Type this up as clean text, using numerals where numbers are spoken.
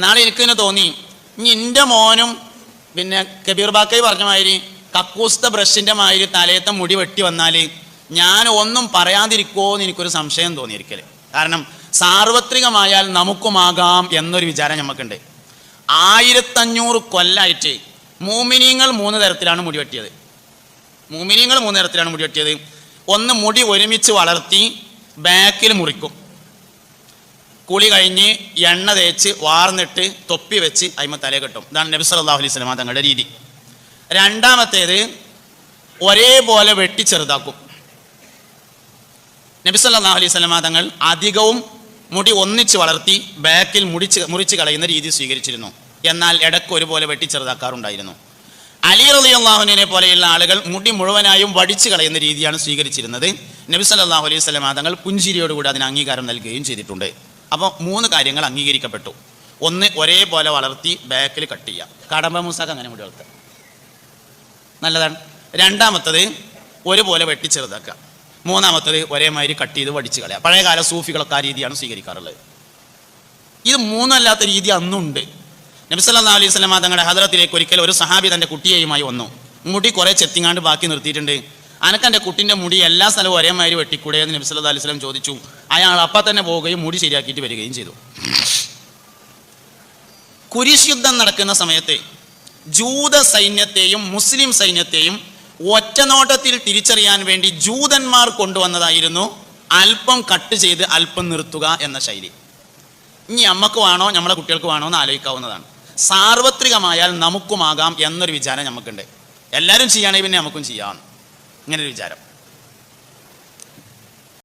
നാളെ എനിക്ക് തന്നെ തോന്നി, ഇനി എൻ്റെ മോനും പിന്നെ കബീർ ബാക്കൈ പറഞ്ഞ മാതിരി കക്കൂസ്ത ബ്രഷിൻ്റെ മാതിരി തലയത്തെ മുടി വെട്ടി വന്നാൽ ഞാൻ ഒന്നും പറയാതിരിക്കുമോ എന്ന് എനിക്കൊരു സംശയം തോന്നിയിരിക്കല്. കാരണം സാർവത്രികമായാൽ നമുക്കുമാകാം എന്നൊരു വിചാരം നമുക്കുണ്ട്. 1500 കൊല്ലായിട്ട് മൂമിനീങ്ങൾ 3 തരത്തിലാണ് മുടി വെട്ടിയത്. ഒന്ന്, മുടി ഒരുമിച്ച് വളർത്തി ബാക്കിൽ മുറിക്കും. കുളി കഴിഞ്ഞ് എണ്ണ തേച്ച് വാർന്നിട്ട് തൊപ്പി വെച്ച് അയിമ തല കെട്ടും. ഇതാണ് നബി സല്ലല്ലാഹു അലൈഹി വസല്ലം തങ്ങളുടെ രീതി. രണ്ടാമത്തേത് ഒരേപോലെ വെട്ടി ചെറുതാക്കും. നബി സല്ലല്ലാഹു അലൈഹി വസല്ലം തങ്ങൾ അധികവും മുടി ഒന്നിച്ച് വളർത്തി ബാക്കിൽ മുറിച്ച് കളയുന്ന രീതി സ്വീകരിച്ചിരുന്നു. എന്നാൽ ഇടയ്ക്ക് ഒരുപോലെ വെട്ടി ചെറുതാക്കാറുണ്ടായിരുന്നു. അലി റളിയല്ലാഹു അൻഹുവിനെ പോലെയുള്ള ആളുകൾ മുടി മുഴുവനായും വടിച്ചു കളയുന്ന രീതിയാണ് സ്വീകരിച്ചിരുന്നത്. നബി സല്ലല്ലാഹു അലൈഹി വസല്ലം തങ്ങൾ പുഞ്ചിരിയോടുകൂടി അതിന് അംഗീകാരം നൽകുകയും ചെയ്തിട്ടുണ്ട്. അപ്പോൾ 3 കാര്യങ്ങൾ അംഗീകരിക്കപ്പെട്ടു. ഒന്ന്, ഒരേപോലെ വളർത്തി ബാക്കിൽ കട്ട് ചെയ്യുക. കടമ്പ മൂസാക്ക് അങ്ങനെ മുടി വളർത്തുക, നല്ലതാണ്. രണ്ടാമത്തത് ഒരുപോലെ വെട്ടി ചെറുതാക്കുക. മൂന്നാമത്തത് ഒരേമാതിരി കട്ട് ചെയ്ത് വടിച്ചു കളയുക. പഴയകാല സൂഫികളൊക്കെ ആ രീതിയാണ് സ്വീകരിക്കാറുള്ളത്. ഇത് 3 അല്ലാത്ത രീതി അന്നുണ്ട്. നബി സല്ലല്ലാഹു അലൈഹി വസല്ലം തങ്ങളുടെ ഹദ്റത്തിലേക്ക് ഒരിക്കൽ ഒരു സഹാബി തൻ്റെ കുട്ടിയുമായി വന്നു. മുടി കുറേ ചെത്തിങ്ങാണ്ട് ബാക്കി നിർത്തിയിട്ടുണ്ട്, അനക്ക് എൻ്റെ കുട്ടിൻ്റെ മുടി എല്ലാ സ്ഥലവും ഒരേമാതിരി വെട്ടിക്കൂടെ എന്ന് നബി സല്ലല്ലാഹു അലൈഹി വസല്ലം ചോദിച്ചു. അയാൾ അപ്പം തന്നെ പോവുകയും മുടി ശരിയാക്കിയിട്ട് വരികയും ചെയ്തു. കുരിശ് യുദ്ധം നടക്കുന്ന സമയത്ത് ജൂത സൈന്യത്തെയും മുസ്ലിം സൈന്യത്തെയും ഒറ്റനോട്ടത്തിൽ തിരിച്ചറിയാൻ വേണ്ടി ജൂതന്മാർ കൊണ്ടുവന്നതായിരുന്നു അല്പം കട്ട് ചെയ്ത് അല്പം നിർത്തുക എന്ന ശൈലി. ഇനി അമ്മക്ക് വേണോ നമ്മളെ കുട്ടികൾക്ക് വേണോ എന്ന് ആലോചിക്കാവുന്നതാണ്. സാർവത്രികമായാൽ നമുക്കുമാകാം എന്നൊരു വിചാരം നമുക്കുണ്ട്. എല്ലാവരും ചെയ്യുകയാണെങ്കിൽ പിന്നെ നമുക്കും ചെയ്യാം, ഇങ്ങനൊരു വിചാരം.